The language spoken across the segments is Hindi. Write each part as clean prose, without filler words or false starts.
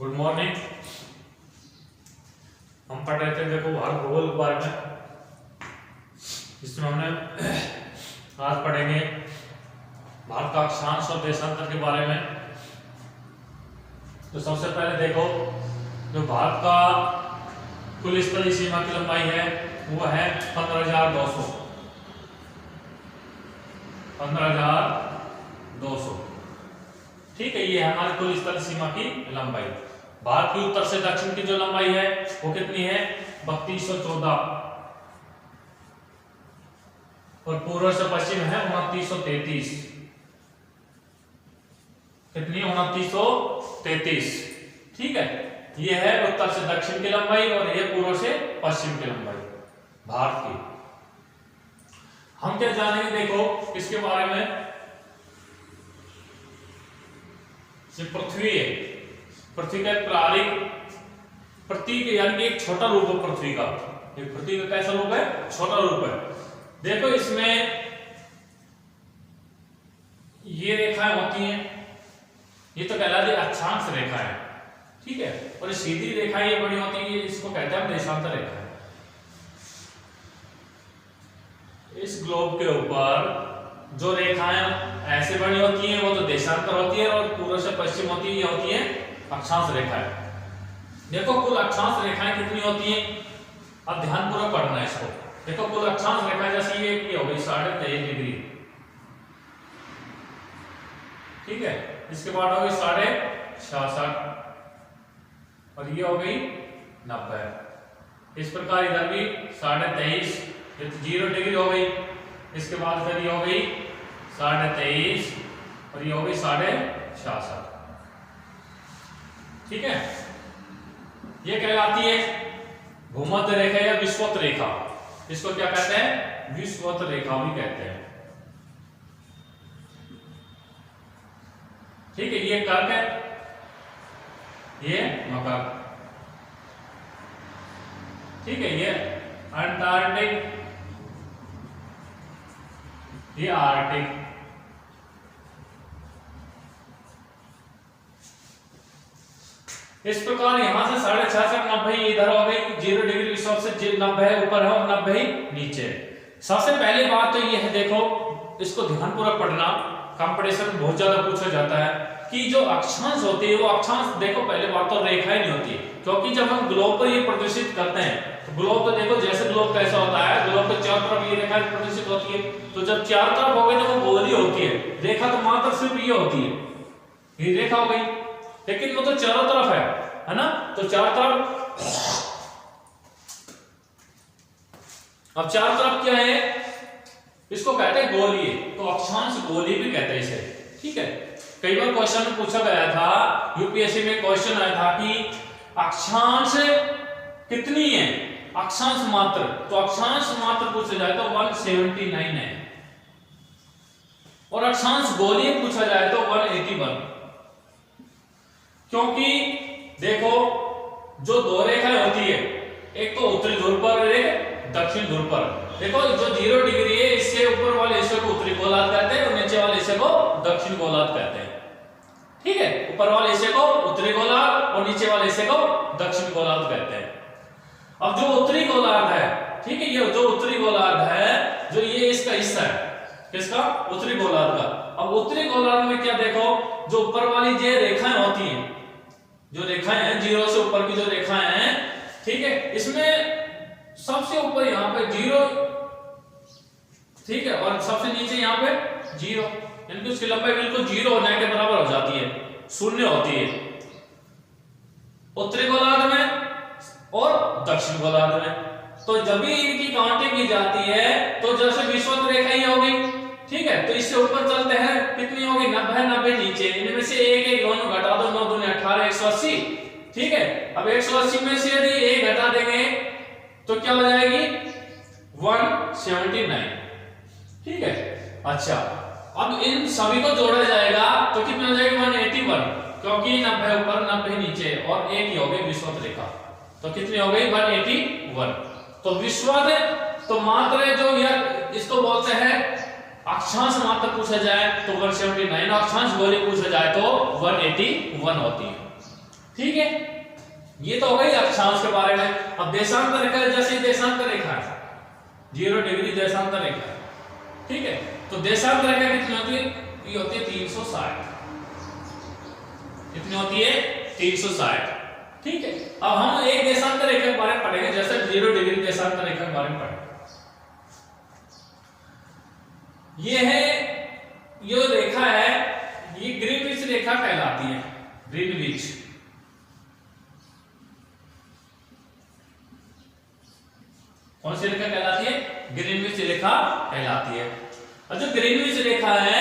Good morning. हम पढ़ रहे थे देखो भारत भूगोल के बारे में, जिसमें हमने आज पढ़ेंगे भारत का अक्षांश और देशांतर के बारे में। तो सबसे पहले देखो, जो भारत का कुल स्थलीय सीमा की लंबाई है वो है 15,200। 15,200, ठीक है। ये है हमारी कुल स्थलीय सीमा की लंबाई। भारत की उत्तर से दक्षिण की जो लंबाई है वो कितनी है? 3214। और पूर्व से पश्चिम है 2933। कितनी? 2933, ठीक है। ये है उत्तर से दक्षिण की लंबाई और ये पूर्व से पश्चिम की लंबाई भारत की। हम क्या जानेंगे देखो इसके बारे में। पृथ्वी है, पृथ्वी का प्रारिक प्रतीक यानी एक छोटा रूप है पृथ्वी का। एक पृथ्वी का कैसा रूप है? छोटा रूप है। देखो इसमें ये रेखाएं होती हैं, ये तो कहलाती है अक्षांश रेखाएं, ठीक है। और सीधी रेखाएं ये बड़ी होती है, इसको कहते हैं देशांतर रेखाएं। इस ग्लोब के ऊपर जो रेखाएं ऐसे बनी होती हैं वो तो देशांतर होती है, और पूर्व से पश्चिम होती है, ये होती है अक्षांश रेखाएं। देखो कुल अक्षांश रेखाएं कितनी होती हैं, अब ध्यानपूर्वक पढ़ना है इसको। देखो कुल अक्षांश रेखाएं जैसे ये हो गई 23.5 डिग्री, ठीक है। इसके बाद हो गई 66.5 और ये हो गई 90। इस प्रकार इधर भी 23.5, ये तो 0 डिग्री हो गई। इसके बाद फिर ये हो गई 23.5 और ये हो गई 66.5, ठीक है। ये कहलाती है भूमध्य रेखा या विषुवत रेखा। इसको क्या कहते हैं? विषुवत रेखा भी कहते हैं, ठीक है। ये कर्क है, ये मकर, ठीक है। ये अंटार्कटिक, ये आर्कटिक, इस प्रकार यहां से 66.5 90 इधर हो गई। 0 डिग्री विषुवत से 90 ऊपर है और 90 नीचे। सबसे पहली बात तो ये है, देखो इसको ध्यानपूर्वक पढ़ना, कंपटीशन में बहुत ज्यादा पूछा जाता है कि जो अक्षांश होती है वो अक्षांश, देखो पहले बात तो रेखाएं नहीं होती, क्योंकि जब हम ग्लोब पर ये प्रदर्शित करते हैं तो ग्लोब तो देखो जैसे ग्लोब कैसा होता है, ग्लोब के चारों तरफ ये रेखाएं प्रदर्शित होती है। तो जब चारों तरफ हो गई तो वो गोली होती है, रेखा तो मात्र सिर्फ ये होती है, ये रेखा हो गई। लेकिन वो तो चारों तरफ है ना। तो चारों तरफ, अब चारों तरफ क्या है? इसको कहते हैं गोलीय, तो अक्षांश गोलीय भी कहते हैं इसे, ठीक है। कई बार क्वेश्चन में पूछा गया था, यूपीएससी में क्वेश्चन आया था कि अक्षांश कितनी है? अक्षांश मात्र, तो अक्षांश मात्र पूछा जाए तो 179 है, और अक्षांश गोलीय पूछा जाए तो 181। क्योंकि देखो जो दो रेखाएं होती है, एक तो उत्तरी ध्रुव पर और एक दक्षिण ध्रुव पर। देखो जो 0 डिग्री है, इससे ऊपर वाले हिस्से को उत्तरी गोलार्ध कहते हैं और नीचे वाले हिस्से को दक्षिण गोलार्ध कहते हैं, ठीक है। ऊपर वाले हिस्से को उत्तरी गोलार्ध और नीचे वाले हिस्से को दक्षिण गोलार्ध कहते हैं। अब जो उत्तरी गोलार्ध है, ठीक है, ये जो उत्तरी गोलार्ध है, जो ये इसका हिस्सा है, किसका? उत्तरी गोलार्ध का। अब उत्तरी गोलार्ध में क्या देखो, जो ऊपर वाली जो रेखाएं होती हैं, जो रेखाएं हैं 0 से ऊपर की जो रेखाएं हैं, ठीक है, इसमें सबसे ऊपर यहाँ पे 0, ठीक है, और सबसे नीचे यहाँ पे 0, यानी कि उसकी लंबाई बिल्कुल 0 होने के बराबर हो जाती है, शून्य होती है उत्तरी गोलार्ध में और दक्षिण गोलार्ध में। तो जब भी इनकी काउंटिंग की जाती है तो जैसे विषुवत रेखा ही होगी, ठीक है। तो इससे ऊपर चलते हैं, कितनी होगी? 90 90 नीचे, इनमें से एक दोनों घटा दो, 9 दूनी 18, 180, ठीक है। अब 180 में से यदि एक घटा देंगे तो क्या हो जाएगी? 179, ठीक है। अच्छा, अब इन सभी को जोड़ा जाएगा तो कितना हो जाएगा? 181, क्योंकि 90 ऊपर 90 नीचे और एक ही हो गई विषुवत रेखा, तो कितनी हो गई? 181। तो विषुवत तो मात्र जो यह इसको बोलते हैं अक्षांश मात्र पूछा जाए तो 179, अक्षांश गोली पूछा जाए तो 181 होती है, ठीक है, ये तो हो गई अक्षांश के बारे में। अब देशांतर रेखा, जैसे देशांतर रेखा है 0 डिग्री देशांतर रेखा है, ठीक है, तो देशांतर रेखा कितनी होती है? ये होती है 360। कितनी होती है? 360। ठीक है, अब हम एक देशांतर रेखा के बारे में पढ़ेंगे, जैसे 0 डिग्री देशांतर रेखा के बारे में पढ़ेंगे। ये है, ये रेखा है, ये ग्रीनविच रेखा कहलाती है। ग्रीनविच, कौन सी रेखा कहलाती है? ग्रीनविच रेखा कहलाती है। और जो ग्रीनविच रेखा है,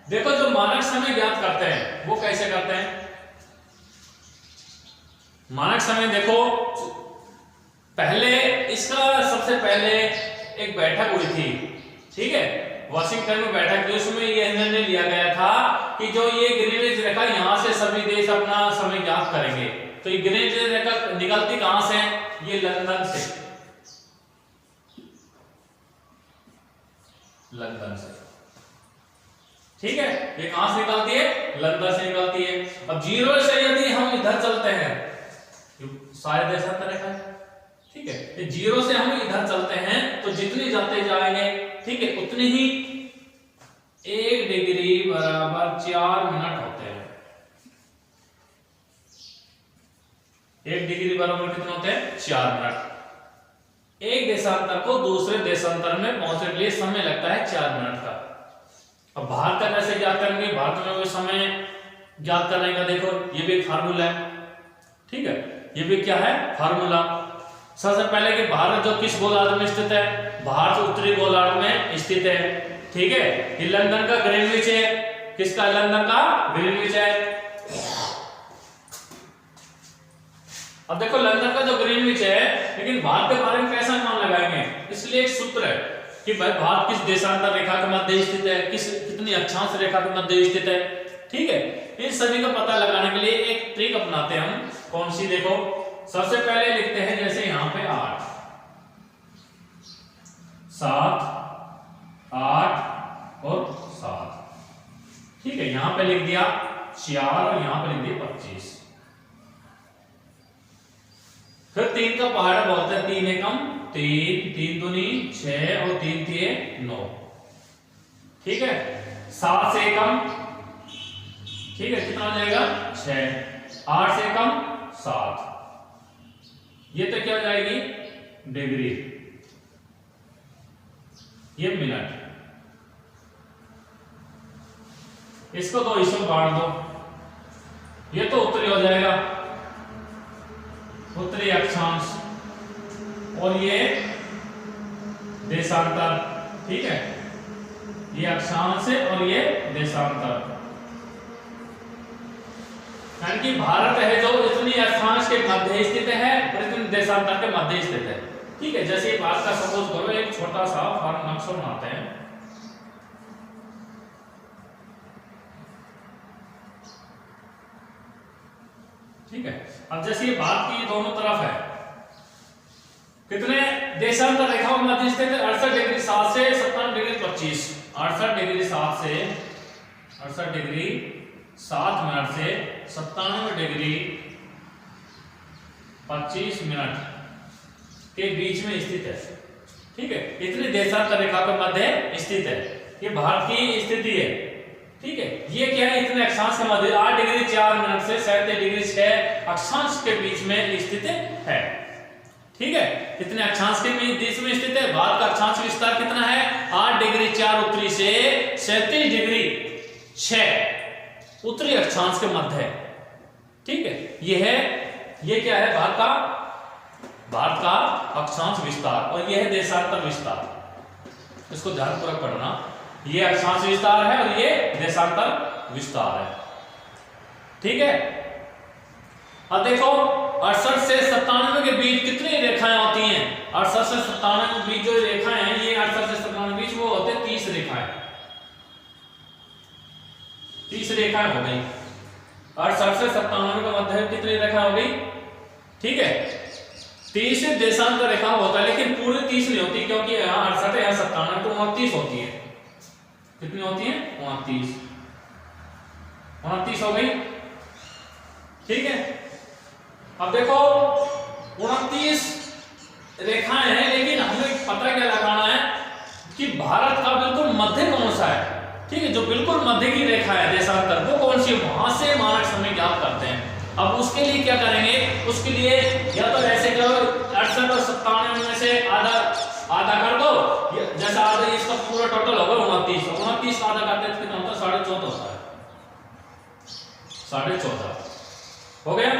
देखो जो मानक समय ज्ञात करते हैं वो कैसे करते हैं? मानक समय देखो, पहले इसका सबसे पहले एक बैठक हुई थी, ठीक है, वाशिंगटन में बैठक थी, उसमें यह निर्णय लिया गया था कि जो ये ग्रीनविच रेखा, यहां से सभी देश अपना समय ज्ञात करेंगे। तो ये ग्रीनविच रेखा निकलती कहां से? ये लंदन से, लंदन से, ठीक है, ये कहां से निकलती है? लंदन से निकलती है। अब 0 से यदि हम इधर चलते हैं, सारे देशांतर रेखा है, ठीक है, ये 0 से हम इधर चलते हैं तो जितनी जाते जाएंगे, ठीक है, उतनी ही 1 डिग्री बराबर 4 मिनट होते हैं। 1 डिग्री बराबर कितने होते हैं? 4 मिनट। एक देशांतर को दूसरे देशांतर में पहुंचने के लिए समय लगता है 4 मिनट का। अब भारत का कैसे ज्ञात करेंगे? भारत में वो समय ज्ञात करने का देखो, ये भी एक फार्मूला है, ठीक है, ये भी क्या है? फार्मूला। सबसे पहले कि भारत जो किस गोलार्ध में स्थित है? भारत उत्तरी गोलार्ध में स्थित है, ठीक है, ये लंदन का ग्रीनविच है। किसका? लंदन का ग्रीनविच है। अब देखो लंदन का जो ग्रीनविच है, लेकिन भारत के बारे में कैसा अनुमान लगाएंगे? इसलिए एक सूत्र है कि भाई भारत किस देशांतर रेखा के मध्य स्थित है, कितनी अक्षांश रेखा के मध्य स्थित है, ठीक है। इन सभी का पता लगाने के लिए एक ट्रिक अपनाते हैं हम। कौन सी? देखो, सबसे पहले लिखते हैं जैसे यहां पे 8, 7, 8 और 7, ठीक है, यहां पे लिख दिया 4 और यहां पे लिख दिया 25। फिर 3 का पहाड़ा बोलते हैं, 3 एकम 3, 3 दूनी 6 और 3 तिये 9, ठीक है। 7 से एकम, ठीक है, कितना हो जाएगा? 6। 8 से एकम 7, ये तो क्या हो जाएगी? डिग्री, ये मिनट। इसको तो इसमें बांट दो, ये तो उत्तरी हो जाएगा, उत्तरी अक्षांश, और ये देशांतर, ठीक है, ये अक्षांश है और ये देशांतर। यानी कि भारत है जो इतनी अक्षांश के मध्य स्थित है और इतनी देशांतर के मध्य स्थित है, ठीक है। जैसे बात का सपोज करो, एक छोटा सा फॉर्म नक्शा बनाते हैं, ठीक है। अब जैसे ये बात की दोनों तरफ है, कितने देशांतर रेखाओं के मध्य स्थित है? 68 डिग्री 7 से 57 डिग्री 25, 68 डिग्री 7 से 68 डिग्री 7 मिनट से 97 डिग्री 25 मिनट के बीच में स्थित है, ठीक है। इतनी देशांतर रेखा के मध्य स्थित है, ये भारत की स्थिति है, ठीक है। ये क्या है? इतने अक्षांश के मध्य 8 डिग्री 4 मिनट से 37 डिग्री 6 अक्षांश के बीच में स्थित है, ठीक है। कितने अक्षांश के बीच में स्थित है? भारत का अक्षांश विस्तार कितना है? 8 डिग्री 4 उत्तरी से 37 डिग्री 6 उत्तरी अक्षांश के मध्य है, ठीक है। ये क्या है? भारत का अक्षांश विस्तार, और यह है देशांतर विस्तार। इसको ध्यानपूर्वक पढ़ना, ये अक्षांश विस्तार है और ये देशांतर विस्तार है, ठीक है। अब देखो 68 से 97 के बीच कितनी रेखाएं होती हैं? 68 से 97 के बीच जो रेखाएं हैं, ये 68 से 97 के बीच वो होते हैं 30 रेखाएं। 30 रेखाएं हो गई। 68 से 97 के मध्य कितनी रेखा हो गई? ठीक है, 30 देशांतर रेखा होता है, लेकिन पूरी 30 नहीं होती, क्योंकि यहाँ 68 यहाँ 97 तो 29 होती है। कितनी होती है? 29 हो गई, ठीक है। अब देखो 29 रेखाएं हैं, लेकिन हमें पता क्या लगाना है कि भारत का बिल्कुल मध्य कौन सा है। ठीक है, जो बिल्कुल मध्य की रेखा है देशांतर वो कौन सी है, वहां से मानक समय ज्ञात करते हैं। अब उसके लिए क्या करेंगे, उसके लिए या तो ऐसे करो 68 और 97 में से आधा आधा कर दो, जैसा आधा इसका पूरा टोटल होगा 29, 29 आधा करते हैं कितना होता है 14.5 होता है, 14.5 हो गया,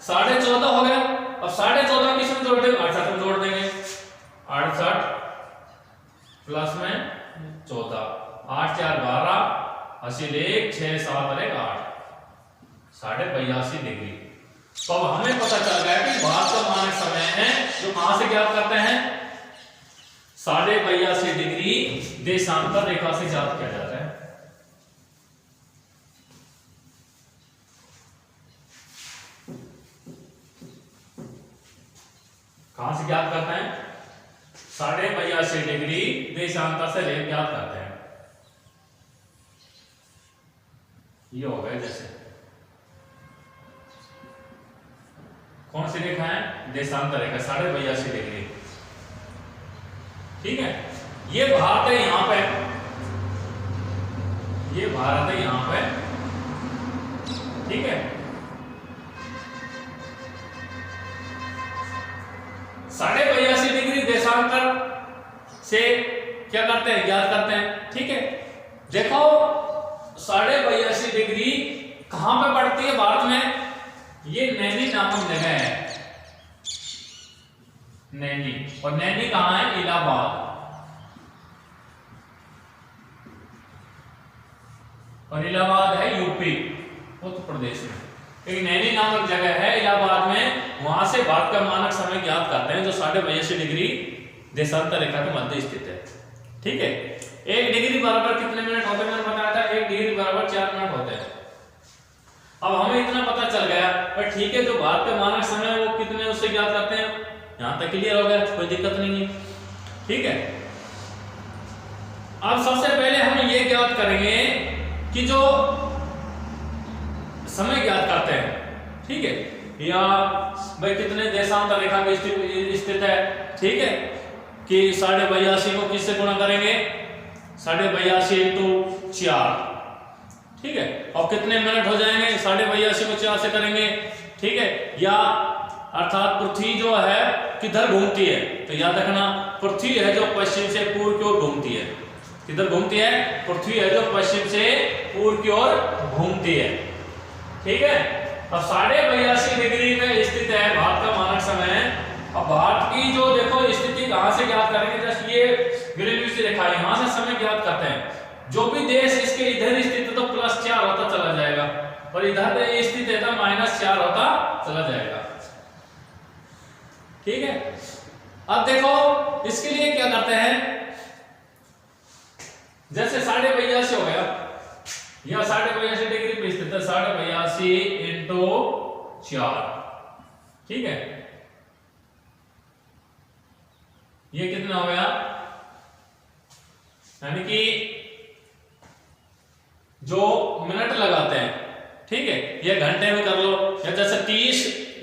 14.5 हो गया। अब 14.5 किस में जोड़ देंगे, 68 में जोड़ देंगे, 68 प्लस में 14, 8 4 12, 80 1 6 7 1 8, 82.5 डिग्री। तो अब हमें पता चल गया कि भारत का मानक समय है जो कहां से ज्ञात करते हैं, 82.5 डिग्री देशांतर रेखा से ज्ञात किया जाता है। कहां से ज्ञात करते हैं, 82.5 डिग्री देशांतर से रेखा ज्ञात करते हैं। ये हो गया, जैसे कौन सी रेखा है, देशांतर रेखा 82.5 डिग्री। ठीक है, ये भारत है यहां पे, ये भारत है यहां पे। ठीक है, 82.5 डिग्री देशांतर से क्या करते हैं, ज्ञात करते हैं। ठीक है, देखो 82.5 डिग्री कहां पे पड़ती है भारत में, ये नैनी नामक जगह है, नैनी, और नैनी कहां है, इलाहाबाद, और इलाहाबाद है यूपी उत्तर प्रदेश में। एक नैनी नामक जगह है इलाहाबाद में, वहां से भारत का मानक समय ज्ञात करते हैं जो 82.5 डिग्री देशांतर रेखा के मध्य स्थित है। ठीक है, 1 डिग्री बराबर कितने मिनट होते हैं, मैंने बताया था 1 डिग्री बराबर 4 मिनट होते हैं। अब हमें इतना पता चल गया, पर ठीक है, जो भारत का मानक समय है वो कितने उससे ज्ञात करते हैं, यहां तक क्लियर हो गया, कोई दिक्कत नहीं है। ठीक है, अब सबसे पहले हम ये ज्ञात करेंगे कि जो समय ज्ञात करते हैं, ठीक है, या भाई कितने देशांतर रेखा में स्थित है। ठीक है, कि 82.5 को किससे गुणा करेंगे, 82.5 × 4। ठीक है, और कितने मिनट हो जाएंगे, 82.5 को 4 से करेंगे। ठीक है, या अर्थात पृथ्वी जो है किधर घूमती है, तो याद रखना पृथ्वी है जो पश्चिम से पूर्व की ओर घूमती है। किधर घूमती है, पृथ्वी है जो पश्चिम से पूर्व की ओर घूमती है। ठीक है, अब 82.5 डिग्री में स्थित है भारत का मानक समय। अब भारत की जो देखो स्थिति कहां से ज्ञात करेंगे, जैसे ये ग्रीनविच रेखा यहां से समय ज्ञात करते हैं। जो भी देश इसके इधर स्थित है तो +4 होता चला जाएगा, और इधर स्थित है तो -4 होता चला जाएगा। ठीक है, अब देखो इसके लिए क्या करते हैं, जैसे 82.5 हो गया, यह 82.5 डिग्री पे स्थित है, 82.5 × 4। ठीक है, ये कितना हो गया, यानी कि जो मिनट लगाते हैं, ठीक है, ये घंटे में कर लो, या जैसे 30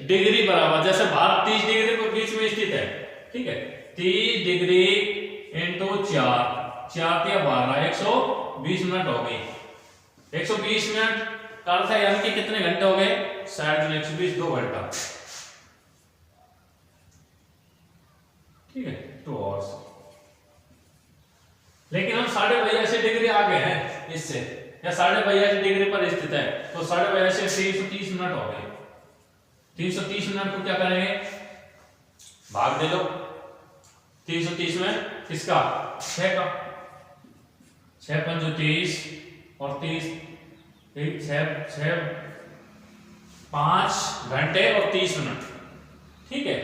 डिग्री बराबर, जैसे भारत 30 डिग्री के बीच में स्थित है। ठीक है, 30 डिग्री × 4, 4 या 12, 120 मिनट हो गई। 120 मिनट का अर्थ है यानी कि कितने घंटे हो गए, 60 120 2 घंटा। ठीक है, 2 आवर्स। लेकिन हम 82.5 डिग्री आगे हैं इससे, या 82.5 डिग्री पर स्थित है, तो 82.5 से 330 मिनट हो गए। 330 मिनट को क्या करेंगे, भाग दे लो 330 में किसका, 6 का, 6 × 30 और 30, 5 घंटे और 30 मिनट। ठीक है,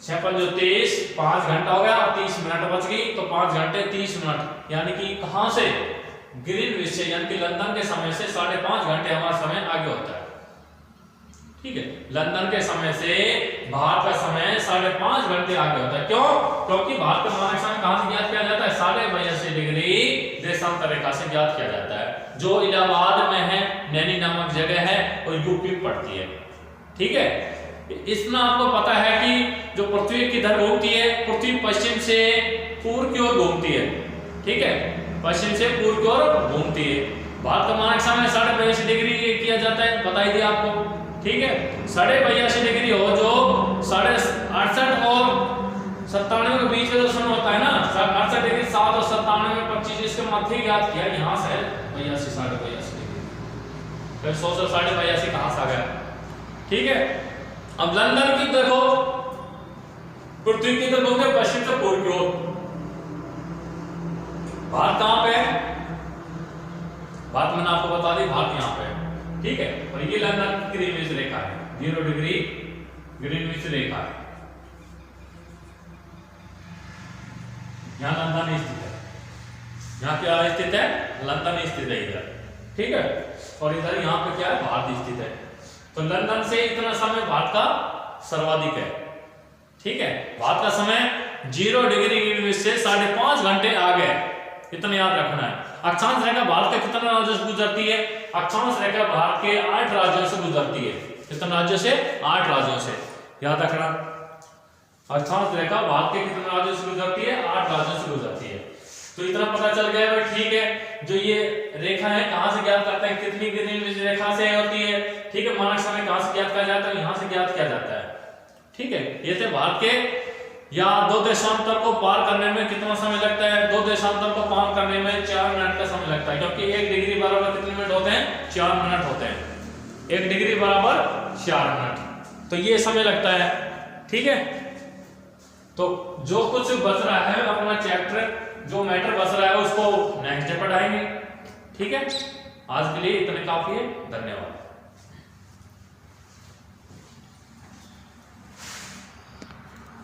6 × 30, 5 घंटा हो गया और 30 मिनट बच गई, तो 5 घंटे 30 मिनट, यानी कि कहां से, ग्रीनविच से, यानी कि लंदन के समय से 5.5 घंटे हमारा समय आगे होता है। ठीक है, लंदन के समय से भारत का समय 5.5 घंटे आगे होता है। क्यों, क्योंकि भारत का मानक समय कहां से ज्ञात किया जाता है, 82.5 डिग्री देशांतर रेखा से ज्ञात किया जाता है, जो इलाहाबाद में है, नैनी नामक जगह है, और यूपी में पड़ती है। ठीक है, इतना आपको पता है कि जो पृथ्वी किधर घूमती है, पृथ्वी पश्चिम से पूर्व की ओर घूमती है, ठीक है, पश्चिम से पूर्व की ओर घूमती है। भारत का मानक समय 82.5 डिग्री किया जाता है, बताई दिया आपको, ठीक है। 82.5 डिग्री हो जो 68 और 97 के बीच में जो समय होता है ना, 68 डिग्री 7 और 97 में 25, इसके मध्य ज्ञात किया, यहाँ से 82 82.5 डिग्री, फिर 100 से 82.5 कहां से आ गया, ठीक है। अब लंदन की देखो, पृथ्वी की तरफ होंगे पश्चिम से पूर्व की ओर, भारत कहां पे है, भारत मैंने आपको बता दी, भारत यहां पे है, ठीक है। और ये लंदन की ग्रीनविच रेखा है, 0 डिग्री ग्रीनविच रेखा है, यहां लंदन स्थित है, यहां क्या स्थित है, लंदन स्थित है इधर, ठीक है। और इधर यहां पे क्या है, भारत स्थित है। तो लंदन से इतना समय भारत का सर्वाधिक है, ठीक है। भारत का समय 0 डिग्री ग्रीनविच से 5.5 घंटे आगे, इतना याद रखना है। अक्षांश रेखा भारत के कितने राज्यों से गुजरती है, अक्षांश रेखा भारत के 8 राज्यों से गुजरती है, कितने राज्यों से, 8 राज्यों से, याद रखना। अक्षांश रेखा भारत के कितने राज्यों से गुजरती है, 8 राज्यों से गुजरती है। तो इतना पता चल गया भाई, ठीक है। जो ये रेखा है कहां से ज्ञात करते हैं, कितनी ग्रीनविच रेखा से होती है, ठीक है। मानक समय कहां से ज्ञात किया जाता है, यहां से ज्ञात किया जाता है, ठीक है। ये थे भारत के, या 2 देशांतर को पार करने में कितना समय लगता है, 2 देशांतर को पार करने में 4 मिनट का समय लगता है, क्योंकि 1 डिग्री बराबर कितने मिनट होते हैं, 4 मिनट होते हैं, 1 डिग्री बराबर 4 मिनट, तो ये समय लगता है, ठीक है। तो जो कुछ बच रहा है अपना चैप्टर, जो मैटर बच रहा है उसको नेक्स्ट डे पढ़ाएंगे, ठीक है। आज के लिए इतने काफी है, धन्यवाद।